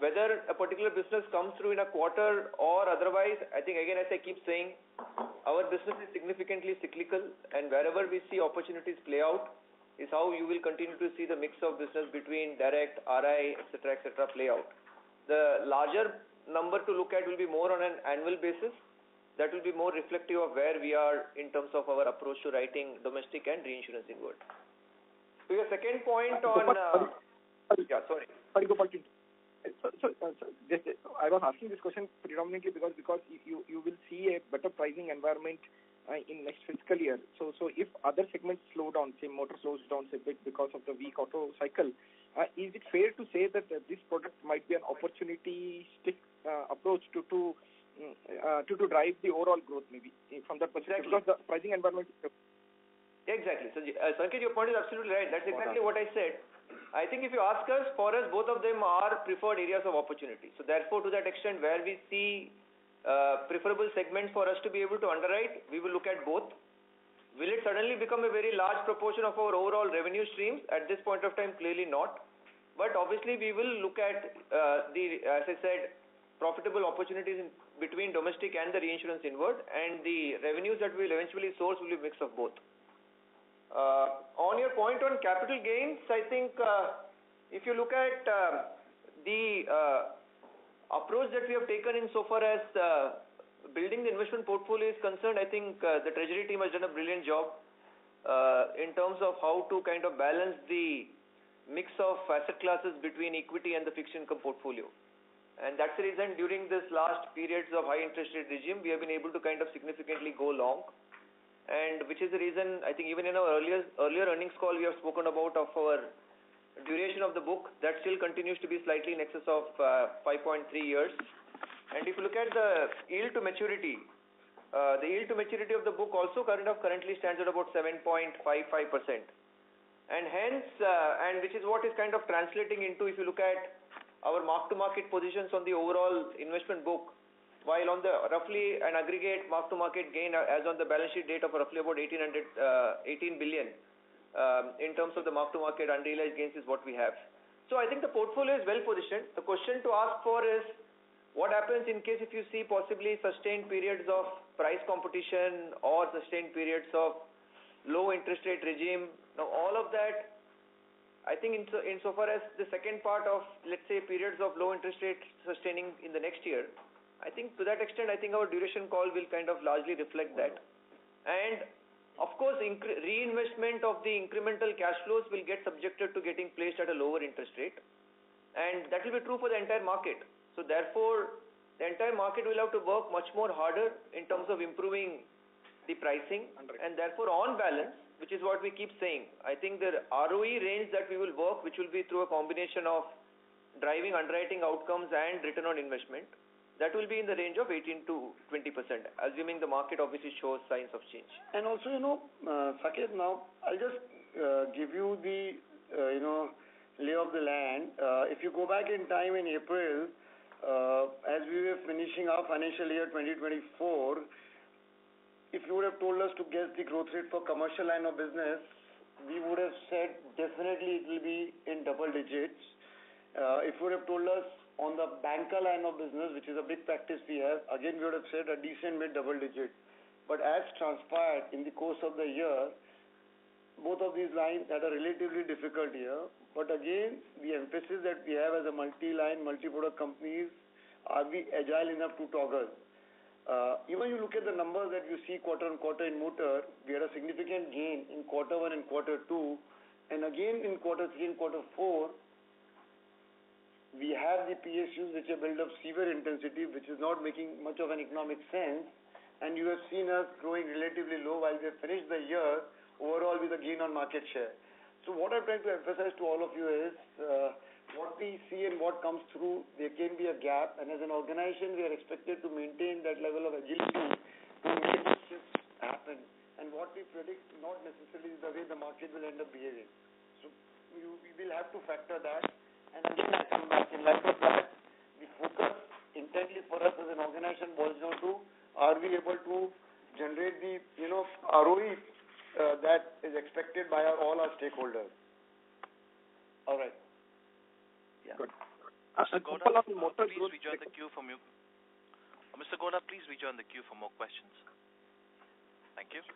Whether a particular business comes through in a quarter or otherwise, I think again as I keep saying, our business is significantly cyclical, and wherever we see opportunities play out is how you will continue to see the mix of business between direct, RI, etc. play out. The larger number to look at will be more on an annual basis. That will be more reflective of where we are in terms of our approach to writing domestic and reinsurance inward. To your second point on... yeah, sorry. Sorry, Gopal. So I was asking this question predominantly because you will see a better pricing environment in next fiscal year. So if other segments slow down, say motor slows down a bit because of the weak auto cycle, is it fair to say that this product might be an opportunistic approach to to drive the overall growth maybe from that perspective? Exactly. Because the pricing environment is Exactly. So, Sanket, your point is absolutely right. That's exactly what I said. I think if you ask us, for us, both of them are preferred areas of opportunity. So, therefore, to that extent, where we see preferable segments for us to be able to underwrite, we will look at both. Will it suddenly become a very large proportion of our overall revenue streams? At this point of time, clearly not. But obviously, we will look at as I said, profitable opportunities in between domestic and the reinsurance inward, and the revenues that we will eventually source will be a mix of both. On your point on capital gains, I think if you look at the approach that we have taken in so far as building the investment portfolio is concerned, I think the treasury team has done a brilliant job in terms of how to kind of balance the mix of asset classes between equity and the fixed income portfolio. And that's the reason during this last periods of high interest rate regime, we have been able to kind of significantly go long. And which is the reason, I think even in our earlier earnings call, we have spoken about of our duration of the book. That still continues to be slightly in excess of 5.3 years. And if you look at the yield to maturity, the yield to maturity of the book also currently stands at about 7.55%. And hence, and which is what is kind of translating into, if you look at our mark-to-market positions on the overall investment book, while on the roughly an aggregate mark-to-market gain as on the balance sheet date of roughly about 18 billion in terms of the mark-to-market unrealized gains is what we have. So I think the portfolio is well positioned. The question to ask for is what happens in case if you see possibly sustained periods of price competition or sustained periods of low interest rate regime. Now all of that, I think insofar as the second part of, let's say, periods of low interest rate sustaining in the next year, I think to that extent, I think our duration call will kind of largely reflect that. And of course, reinvestment of the incremental cash flows will get subjected to getting placed at a lower interest rate. And that will be true for the entire market. So therefore, the entire market will have to work much more harder in terms of improving the pricing. And therefore, on balance, which is what we keep saying, I think the ROE range that we will work, which will be through a combination of driving underwriting outcomes and return on investment, that will be in the range of 18 to 20%, assuming the market obviously shows signs of change. And also, Saket, now I'll just give you the, lay of the land. If you go back in time in April, as we were finishing our financial year 2024, if you would have told us to guess the growth rate for commercial line of business, we would have said definitely it will be in double digits. If you would have told us on the banker line of business, which is a big practice we have, again we would have said a decent mid double digit. But as transpired in the course of the year, both of these lines had a relatively difficult year. But again, the emphasis that we have as a multi-line, multi-product companies, are we agile enough to toggle? Even you look at the numbers that you see quarter on quarter in motor, we had a significant gain in quarter 1 and quarter 2, and again in quarter 3 and quarter 4, we have the PSUs which have built up severe intensity, which is not making much of an economic sense, and you have seen us growing relatively low while we have finished the year overall with a gain on market share. So what I'm trying to emphasize to all of you is what we see and what comes through, there can be a gap, and as an organization we are expected to maintain that level of agility to make these shifts happen, and what we predict not necessarily is the way the market will end up behaving. So we will have to factor that. And again, I come back in light of that, the focus intently for us as an organization boils down to, are we able to generate the ROE that is expected by all our stakeholders. All right. Yeah. Good. Mr. Goda, please rejoin the queue for more. Mr. Goda, please rejoin the queue for more questions. Thank you.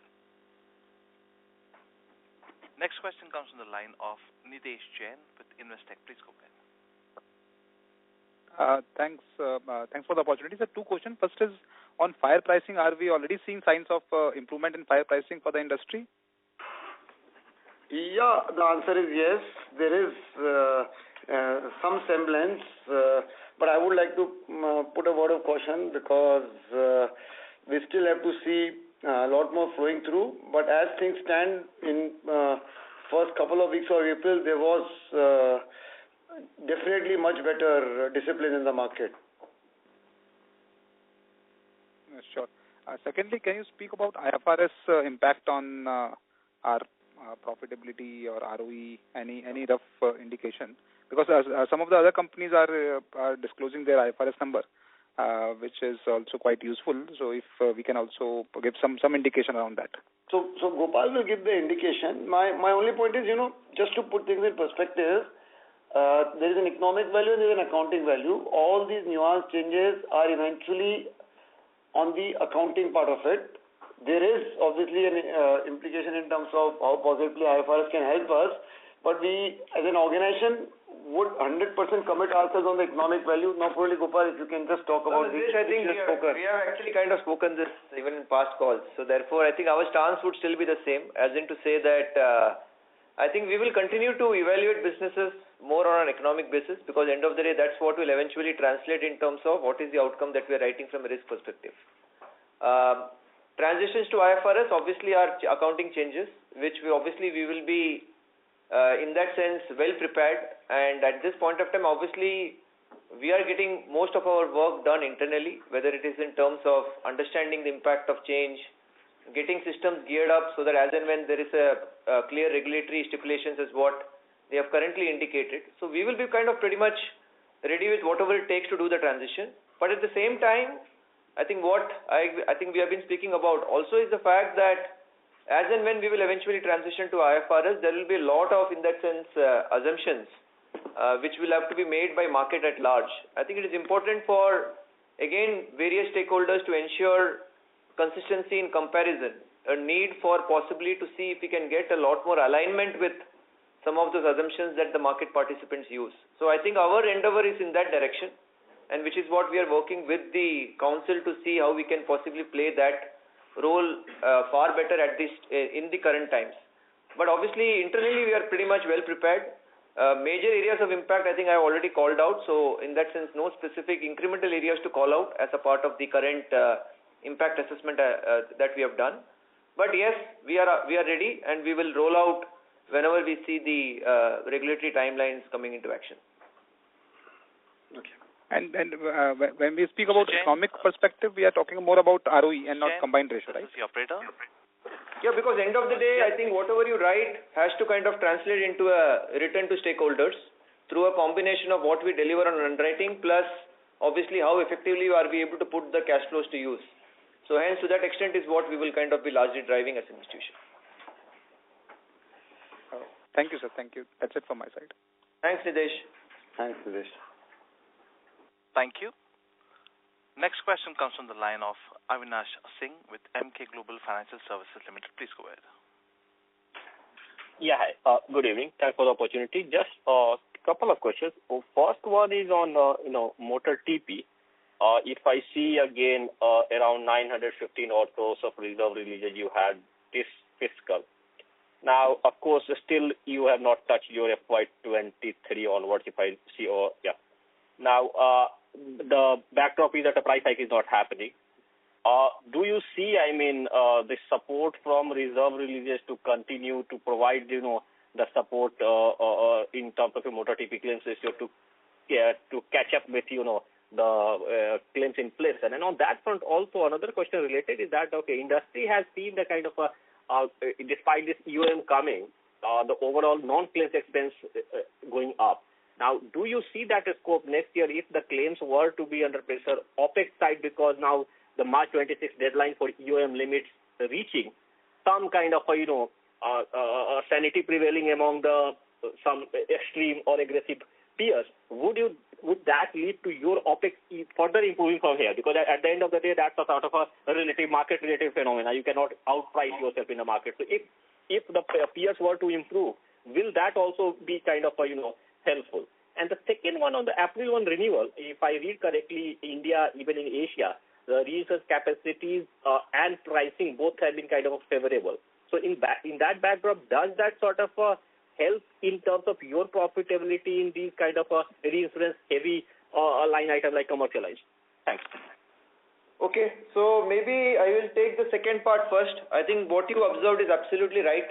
Next question comes from the line of Nitesh Jain with Investec. Please go ahead. Thanks for the opportunity. So two questions. First is on fire pricing. Are we already seeing signs of improvement in fire pricing for the industry? Yeah, the answer is yes. There is some semblance, but I would like to put a word of caution because we still have to see a lot more flowing through. But as things stand in first couple of weeks of April, there was definitely much better discipline in the market. Sure. Secondly, can you speak about IFRS impact on our profitability or ROE? Any rough indication? Because some of the other companies are disclosing their IFRS number, which is also quite useful. So if we can also give some indication around that. So Gopal will give the indication. My only point is, just to put things in perspective, there is an economic value and there is an accounting value. All these nuance changes are eventually on the accounting part of it. There is obviously an implication in terms of how positively IFRS can help us, but we as an organization would 100% commit ourselves on the economic value. Now, probably Gopal, if you can just talk about this. I think we have actually kind of spoken this even in past calls. So therefore, I think our stance would still be the same, as in to say that I think we will continue to evaluate businesses more on an economic basis, because end of the day, that's what will eventually translate in terms of what is the outcome that we are writing from a risk perspective. Transitions to IFRS obviously are accounting changes, which we will be in that sense well prepared, and at this point of time obviously we are getting most of our work done internally, whether it is in terms of understanding the impact of change, getting systems geared up so that as and when there is a clear regulatory stipulations as what they have currently indicated. So we will be kind of pretty much ready with whatever it takes to do the transition. But at the same time, I think what I think we have been speaking about also is the fact that as and when we will eventually transition to IFRS, there will be a lot of, in that sense, assumptions which will have to be made by market at large. I think it is important for, again, various stakeholders to ensure consistency in comparison, a need for possibly to see if we can get a lot more alignment with some of those assumptions that the market participants use. So I think our endeavor is in that direction, and which is what we are working with the council to see how we can possibly play that role far better at this in the current times. But obviously internally we are pretty much well prepared. Major areas of impact I think I have already called out, so in that sense no specific incremental areas to call out as a part of the current impact assessment that we have done. But yes, we are ready, and we will roll out whenever we see the regulatory timelines coming into action. Okay. And when we speak about economic perspective, we are talking more about ROE and not combined ratio, right? This is the operator. Yeah, because end of the day, I think whatever you write has to kind of translate into a return to stakeholders through a combination of what we deliver on underwriting plus obviously how effectively are we able to put the cash flows to use. So hence to that extent is what we will kind of be largely driving as an institution. Thank you, sir. Thank you. That's it from my side. Thanks, Nidesh. Thanks, Nidesh. Thank you. Next question comes from the line of Avinash Singh with Emkay Global Financial Services Limited. Please go ahead. Yeah, hi. Good evening. Thanks for the opportunity. Just a couple of questions. First one is on motor TP. If I see again around 915 odd crores of reserve releases you had this fiscal. Now, of course, still you have not touched your FY23 onwards. If I see, Now, the backdrop is that the price hike is not happening. Do you see, the support from reserve releases to continue to provide, the support in terms of your motor TP claims ratio to catch up with, the claims in place? And on that front, also another question related is that, industry has seen the kind of despite this UM coming, the overall non-claims expense going up. Now, do you see that scope next year if the claims were to be under pressure, OPEX side, because now the March 26 deadline for UM limits reaching some kind of sanity prevailing among some extreme or aggressive peers? Would that lead to your OPEX further improving from here? Because at the end of the day, that's a sort of a relative market-related phenomena. You cannot outprice yourself in the market. So if the peers were to improve, will that also be kind of helpful? And the second one on the April 1 renewal, if I read correctly, India, even in Asia, the reinsurance capacities and pricing both have been kind of favorable. So in that backdrop, does that sort of help in terms of your profitability in these kind of reinsurance heavy line item like commercialized? Thanks. Okay, so maybe I will take the second part first. I think what you observed is absolutely right.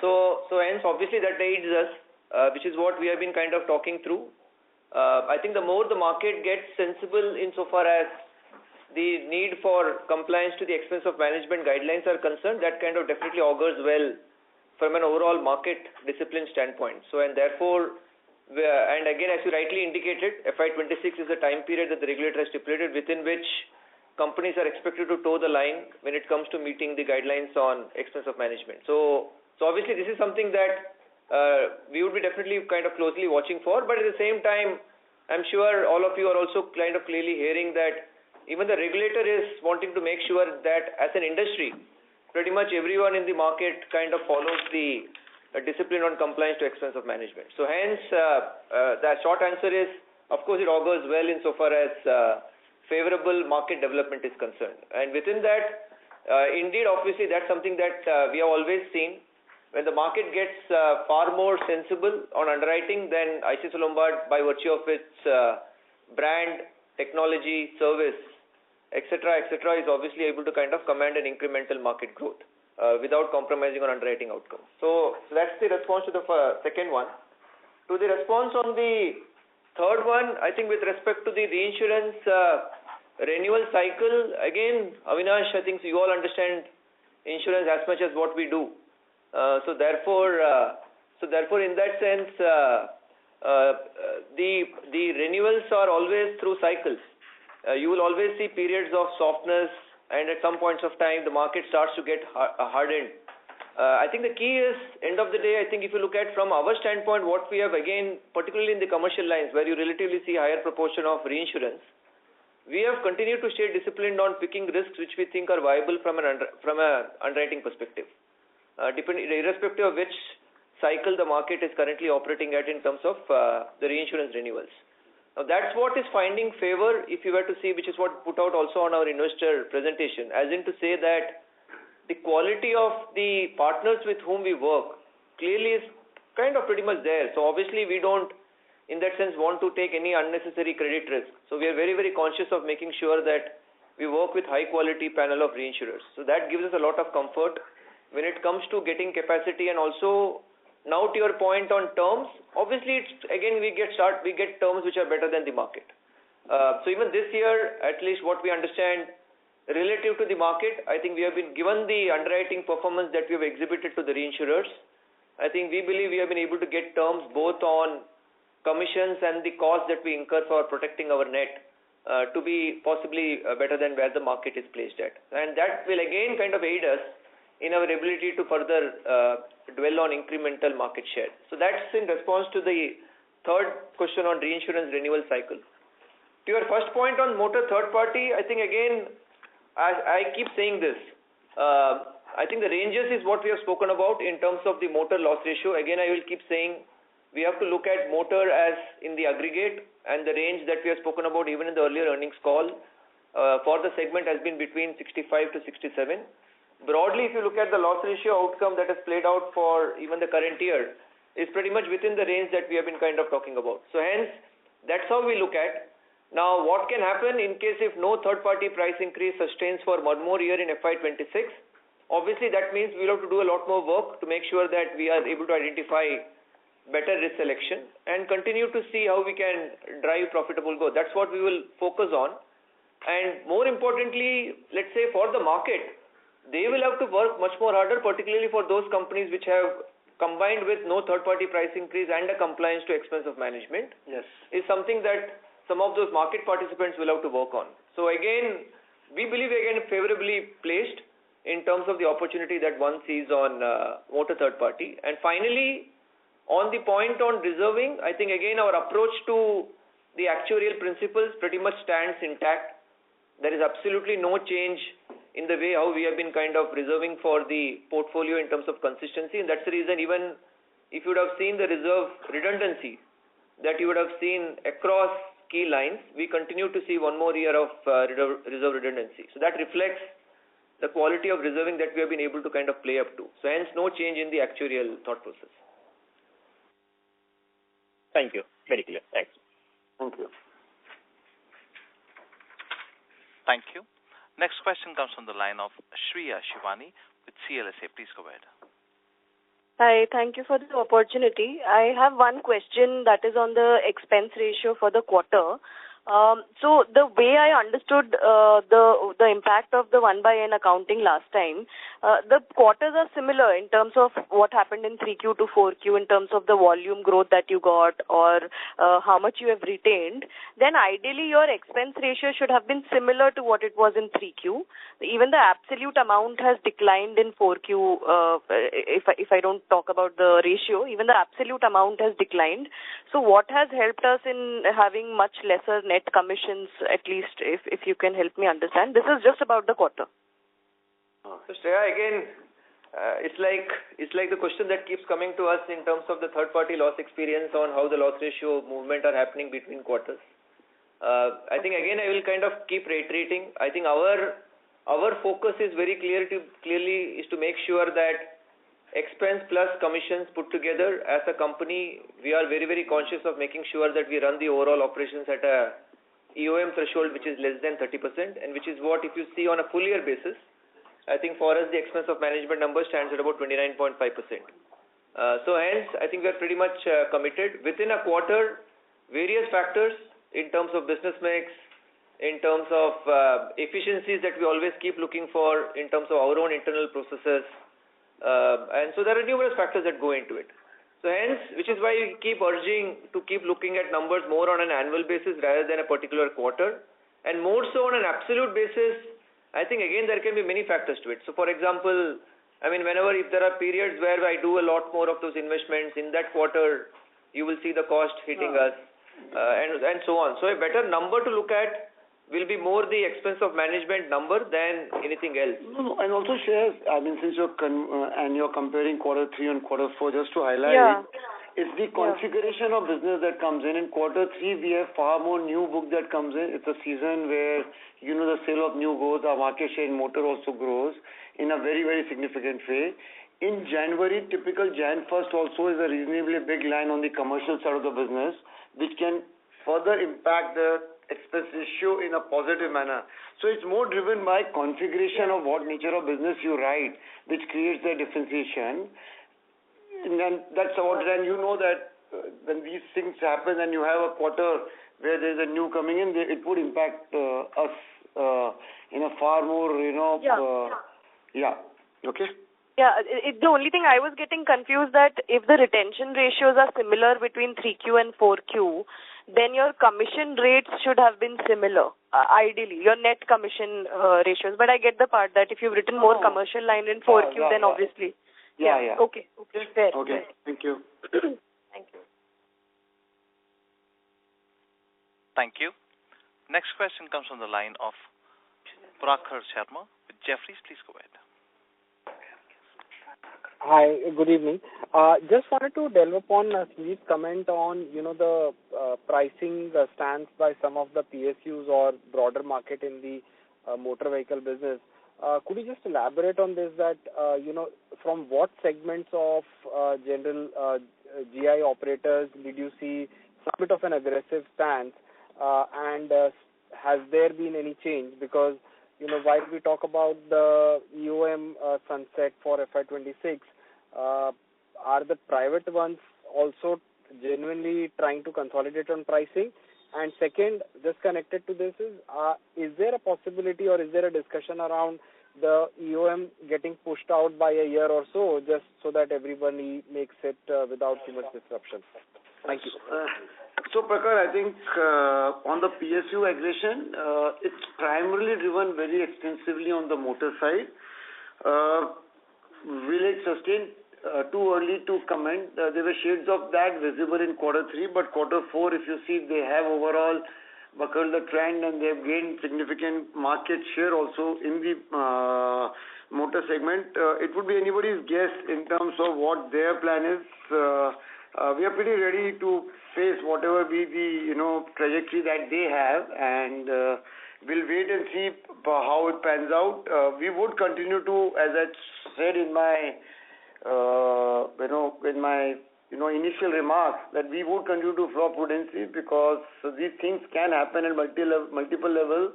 So hence obviously that aids us. Which is what we have been kind of talking through. I think the more the market gets sensible insofar as the need for compliance to the expense of management guidelines are concerned, that kind of definitely augurs well from an overall market discipline standpoint. So, and therefore, and again, as you rightly indicated, FY26 is a time period that the regulator has stipulated within which companies are expected to toe the line when it comes to meeting the guidelines on expense of management. So obviously, this is something that we would be definitely kind of closely watching for. But at the same time, I'm sure all of you are also kind of clearly hearing that even the regulator is wanting to make sure that as an industry, pretty much everyone in the market kind of follows the discipline on compliance to expense of management. So hence, the short answer is, of course, it augurs well insofar as favorable market development is concerned. And within that, indeed, obviously, that's something that we have always seen. When the market gets far more sensible on underwriting, then ICICI Lombard, by virtue of its brand, technology, service, etc., is obviously able to kind of command an incremental market growth without compromising on underwriting outcomes. So that's the response to the second one. To the response on the third one, I think with respect to the reinsurance renewal cycle, again, Avinash, I think you all understand insurance as much as what we do. So therefore, in that sense, the renewals are always through cycles. You will always see periods of softness, and at some points of time, the market starts to get hardened. I think the key is, end of the day, I think if you look at from our standpoint, what we have again, particularly in the commercial lines, where you relatively see higher proportion of reinsurance, we have continued to stay disciplined on picking risks which we think are viable from an underwriting perspective, irrespective of which cycle the market is currently operating at in terms of the reinsurance renewals. Now that's what is finding favor, if you were to see, which is what put out also on our investor presentation, as in to say that the quality of the partners with whom we work clearly is kind of pretty much there. So obviously we don't, in that sense, want to take any unnecessary credit risk. So we are very, very conscious of making sure that we work with high quality panel of reinsurers. So that gives us a lot of comfort when it comes to getting capacity. And also, now to your point on terms, obviously it's again we get terms which are better than the market. So even this year, at least what we understand relative to the market, I think we have been given the underwriting performance that we have exhibited to the reinsurers. I think we believe we have been able to get terms both on commissions and the cost that we incur for protecting our net to be possibly better than where the market is placed at. And that will again kind of aid us in our ability to further dwell on incremental market share. So that's in response to the third question on reinsurance renewal cycle. To your first point on motor third party, I think again, I keep saying this. I think the ranges is what we have spoken about in terms of the motor loss ratio. Again, I will keep saying we have to look at motor as in the aggregate, and the range that we have spoken about even in the earlier earnings call for the segment has been between 65 to 67. Broadly, if you look at the loss ratio outcome that has played out for even the current year, is pretty much within the range that we have been kind of talking about. So hence, that's how we look at. Now, what can happen in case if no third-party price increase sustains for one more year in FY26? Obviously, that means we'll have to do a lot more work to make sure that we are able to identify better risk selection and continue to see how we can drive profitable growth. That's what we will focus on. And more importantly, let's say for the market, they will have to work much more harder, particularly for those companies which have combined with no third-party price increase and a compliance to expense of management. Yes, is something that some of those market participants will have to work on. So again, we believe again favorably placed in terms of the opportunity that one sees on motor third party. And finally, on the point on reserving, I think again our approach to the actuarial principles pretty much stands intact. There is absolutely no change in the way how we have been kind of reserving for the portfolio in terms of consistency. And that's the reason even if you would have seen the reserve redundancy that you would have seen across key lines, we continue to see one more year of reserve redundancy. So that reflects the quality of reserving that we have been able to kind of play up to. So hence no change in the actuarial thought process. Thank you. Very clear. Thanks. Thank you. Thank you. Next question comes from the line of Shreya Shivani with CLSA. Please go ahead. Hi, thank you for the opportunity. I have one question that is on the expense ratio for the quarter. So the way I understood the impact of the 1/n accounting last time, the quarters are similar in terms of what happened in 3Q to 4Q in terms of the volume growth that you got or how much you have retained. Then ideally your expense ratio should have been similar to what it was in 3Q. Even the absolute amount has declined in 4Q. If I don't talk about the ratio, even the absolute amount has declined. So what has helped us in having much lesser net commissions, at least if you can help me understand? This is just about the quarter. So Shreya, again, it's like the question that keeps coming to us in terms of the third-party loss experience on how the loss ratio movement are happening between quarters. I think again I will kind of keep reiterating. I think our focus is very clearly is to make sure that expense plus commissions put together as a company, we are very, very conscious of making sure that we run the overall operations at a EOM threshold which is less than 30%, and which is what, if you see on a full year basis, I think for us the expense of management number stands at about 29.5%. So hence, I think we are pretty much committed. Within a quarter, various factors in terms of business mix, in terms of efficiencies that we always keep looking for, in terms of our own internal processes, and so there are numerous factors that go into it. So hence, which is why we keep urging to keep looking at numbers more on an annual basis rather than a particular quarter, and more so on an absolute basis. I think again there can be many factors to it. So for example, I mean, whenever if there are periods where I do a lot more of those investments in that quarter, you will see the cost hitting us, and so on. So a better number to look at will be more the expense of management number than anything else. No, and also shares, I mean, since you're comparing quarter 3 and quarter 4, just to highlight, it's the configuration of business that comes in. In quarter 3, we have far more new book that comes in. It's a season where, the sale of new goes, our market share in motor also grows in a very, very significant way. In January, typical Jan 1st also is a reasonably big line on the commercial side of the business, which can further impact the expense ratio in a positive manner. So it's more driven by configuration of what nature of business you write, which creates the differentiation. And then that's what, and that when these things happen and you have a quarter where there's a new coming in, it would impact us in a far more, okay? Yeah, the only thing I was getting confused that if the retention ratios are similar between 3Q and 4Q, then your commission rates should have been similar, ideally, your net commission ratios. But I get the part that if you've written more commercial line in 4Q, then obviously. Yeah. Okay, fair. Okay, thank you. Thank you. Thank you. Next question comes from the line of Prakhar Sharma with Jefferies. Please go ahead. Hi, good evening. Just wanted to delve upon Sanjeev's comment on, the pricing stance by some of the PSUs or broader market in the motor vehicle business. Could you just elaborate on this that, from what segments of general GI operators did you see some bit of an aggressive stance, and has there been any change? Because while we talk about the EOM sunset for FY26, are the private ones also genuinely trying to consolidate on pricing? And second, just connected to this is there a possibility or is there a discussion around the EOM getting pushed out by a year or so, just so that everybody makes it without too much disruption? Thank you. So, Prakhar, I think on the PSU aggression, it's primarily driven very extensively on the motor side. Will it sustain? Too early to comment. There were shades of that visible in quarter 3, but quarter 4, if you see, they have overall buckled the trend and they have gained significant market share also in the motor segment. It would be anybody's guess in terms of what their plan is. We are pretty ready to face whatever be the trajectory that they have, and we'll wait and see how it pans out. We would continue to, as I said in my initial remarks, that we would continue to flow prudency because these things can happen at multiple levels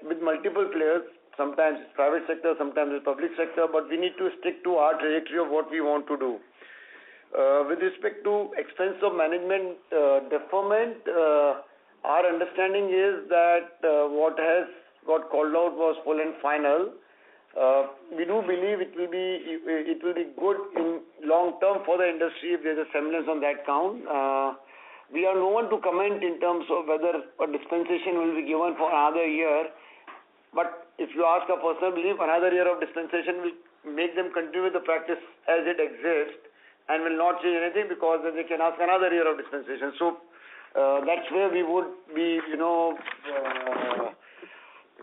with multiple players. Sometimes it's private sector, sometimes it's public sector, but we need to stick to our trajectory of what we want to do. With respect to expense of management deferment, Our understanding is that what has got called out was full and final. We do believe it will be good in long term for the industry if there's a semblance on that count. We are no one to comment in terms of whether a dispensation will be given for another year. But if you ask a personal belief, another year of dispensation will make them continue with the practice as it exists and will not change anything, because then they can ask another year of dispensation. So that's where we would be,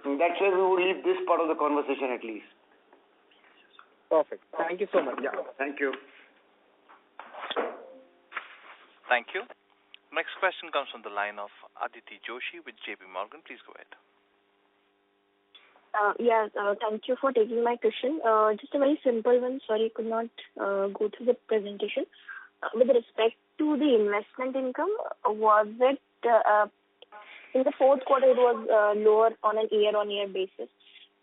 that's where we would leave this part of the conversation at least. Perfect. Thank you so much. Yeah, thank you. Thank you. Next question comes from the line of Aditi Joshi with JP Morgan. Please go ahead. Thank you for taking my question. Just a very simple one. Sorry, could not go through the presentation. With respect to the investment income, was it in the fourth quarter it was lower on a year-on-year basis?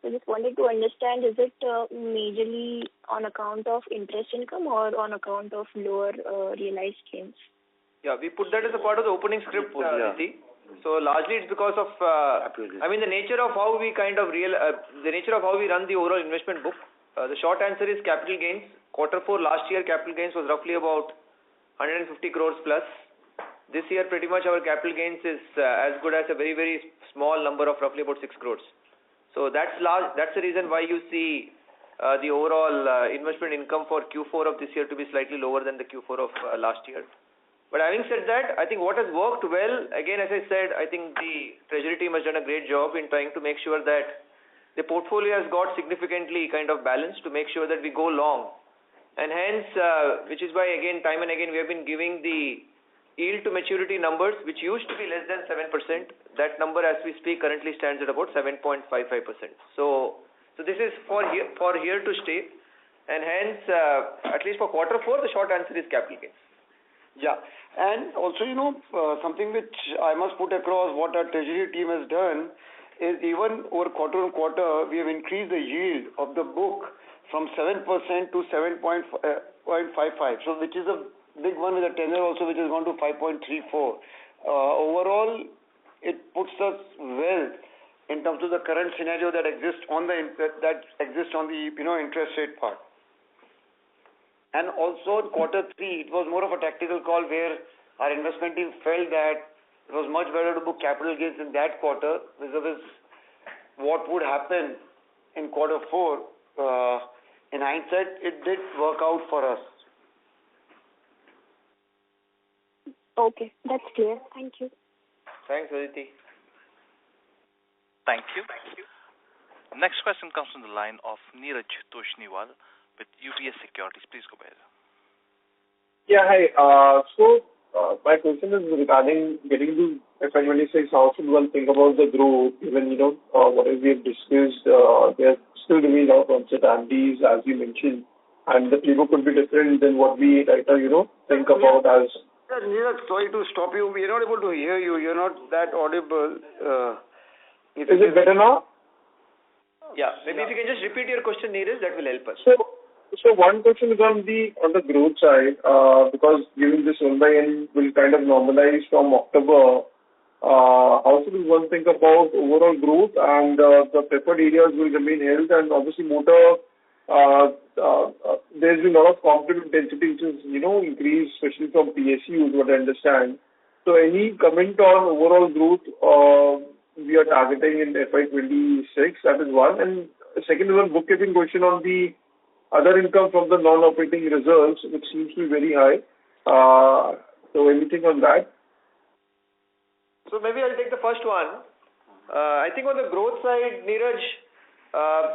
So just wanted to understand, is it majorly on account of interest income or on account of lower realized gains? Yeah, we put that as a part of the opening script, Aditi. So largely it's because of, the nature of how we run the overall investment book. The short answer is capital gains. Quarter 4 last year, capital gains was roughly about 150 crores plus. This year, pretty much our capital gains is as good as a very, very small number of roughly about 6 crores. So that's the reason why you see the overall investment income for Q4 of this year to be slightly lower than the Q4 of last year. But having said that, I think what has worked well, again, as I said, I think the treasury team has done a great job in trying to make sure that the portfolio has got significantly kind of balanced to make sure that we go long. And hence, which is why, again, time and again, we have been giving the yield to maturity numbers, which used to be less than 7%. That number, as we speak, currently stands at about 7.55%. So this is for here to stay. And hence, at least for quarter 4, the short answer is capital gains. Yeah, and also, something which I must put across, what our treasury team has done is even over quarter on quarter, we have increased the yield of the book from 7% to 7.55. So which is a big one with a tenor also, which has gone to 5.34. Overall, it puts us well in terms of the current scenario that exists on the interest rate part. And also in quarter 3, it was more of a tactical call where our investment team felt that it was much better to book capital gains in that quarter vis-a-vis what would happen in quarter 4. In hindsight, it did work out for us. Okay, that's clear. Thank you. Thanks, Aditi. Thank you. Next question comes from the line of Neeraj Toshniwal with UBS Securities. Please go ahead. Yeah, hi. My question is regarding getting to FY26. How should one think about the growth? Even, whatever we have discussed, there still remain our uncertainties, as you mentioned, and the playbook could be different than what we think about as. Neeraj, sorry to stop you. We are not able to hear you. You're not that audible. Is it better now? Yeah, maybe if you can just repeat your question, Neeraj, that will help us. So one question is on the growth side, because given this 1/n will kind of normalize from October, how should one think about overall growth, and the preferred areas will remain held, and obviously motor, there's been a lot of competitive intensity which is, increased, especially from PSUs, what I understand. So any comment on overall growth we are targeting in FY26? That is one. And the second is one bookkeeping question on the other income from the non-operating results, which seems to be very high. So anything on that? So maybe I'll take the first one. I think on the growth side, Neeraj,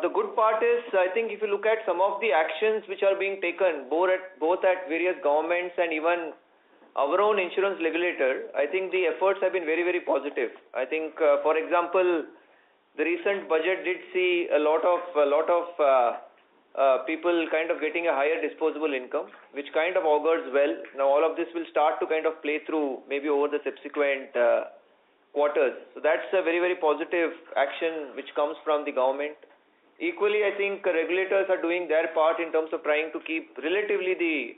the good part is, I think if you look at some of the actions which are being taken, both at various governments and even our own insurance regulator, I think the efforts have been very, very positive. I think, for example, the recent budget did see a lot of people kind of getting a higher disposable income, which kind of augurs well. Now all of this will start to kind of play through maybe over the subsequent quarters. So that's a very, very positive action which comes from the government. Equally, I think regulators are doing their part in terms of trying to keep relatively the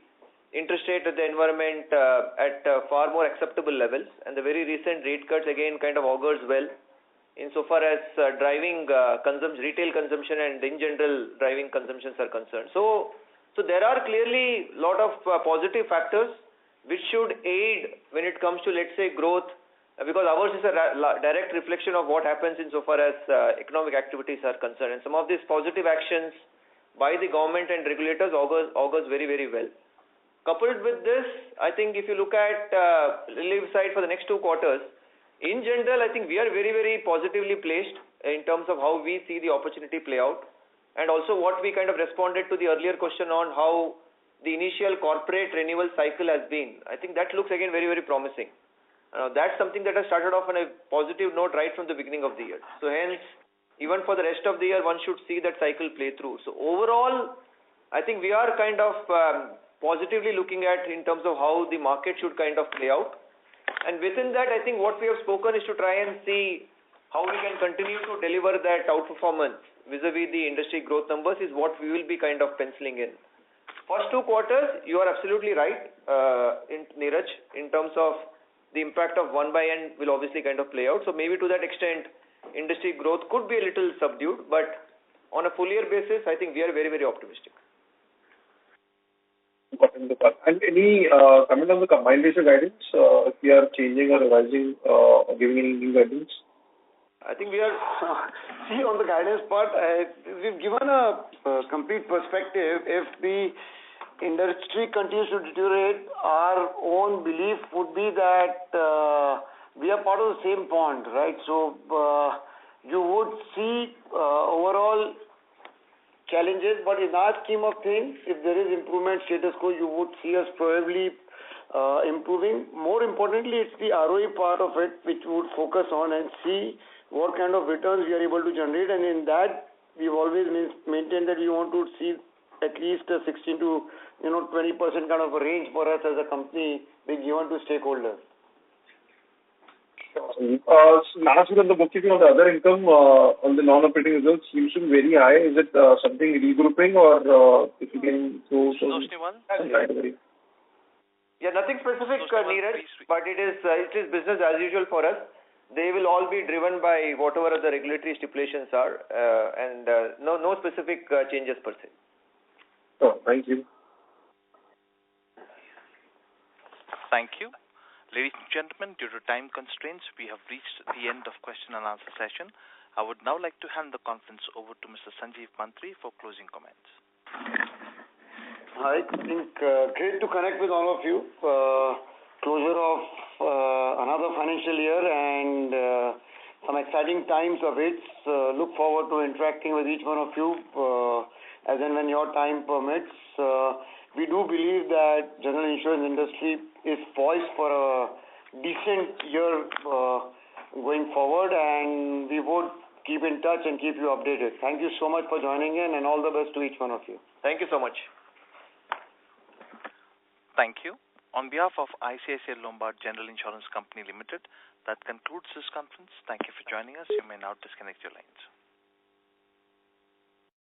interest rate at the environment at far more acceptable levels, and the very recent rate cuts again kind of augurs well insofar as driving retail consumption and in general driving consumptions are concerned. So there are clearly a lot of positive factors which should aid when it comes to, let's say, growth, because ours is a direct reflection of what happens insofar as economic activities are concerned. And some of these positive actions by the government and regulators augurs very, very well. Coupled with this, I think if you look at relief side for the next 2 quarters, in general, I think we are very, very positively placed in terms of how we see the opportunity play out, and also what we kind of responded to the earlier question on how the initial corporate renewal cycle has been. I think that looks again very, very promising. That's something that has started off on a positive note right from the beginning of the year. So hence, even for the rest of the year, one should see that cycle play through. So overall, I think we are kind of positively looking at in terms of how the market should kind of play out. And within that, I think what we have spoken is to try and see how we can continue to deliver that outperformance vis-a-vis the industry growth numbers is what we will be kind of penciling in. First 2 quarters, you are absolutely right, Neeraj, in terms of the impact of 1/n will obviously kind of play out. So maybe to that extent, industry growth could be a little subdued, but on a full year basis, I think we are very, very optimistic. And any comment on the combined ratio guidance? If we are changing or revising or giving any new guidance? I think we are... See, on the guidance part, we've given a complete perspective. If the industry continues to deteriorate, our own belief would be that we are part of the same pond, right? So you would see overall challenges, but in our scheme of things, if there is improvement status quo, you would see us probably improving. More importantly, it's the ROE part of it which we would focus on and see what kind of returns we are able to generate, and in that we've always maintained that we want to see at least a 16 to 20% kind of a range for us as a company being given to stakeholders. Last week on the bookkeeping of the other income on the non-operating results seems to be very high. Is it something regrouping or if you can throw some light? Yeah, nothing specific, Neeraj, but it is business as usual for us. They will all be driven by whatever the regulatory stipulations are, and no specific changes per se. Oh, thank you. Thank you. Ladies and gentlemen, due to time constraints, we have reached the end of question and answer session. I would now like to hand the conference over to Mr. Sanjeev Mantri for closing comments. I think great to connect with all of you. Closure of another financial year and some exciting times of it. Look forward to interacting with each one of you as and when your time permits. We do believe that general insurance industry is poised for a decent year going forward, and we would keep in touch and keep you updated. Thank you so much for joining in, and all the best to each one of you. Thank you so much. Thank you. On behalf of ICICI Lombard General Insurance Company Limited, that concludes this conference. Thank you for joining us. You may now disconnect your lines.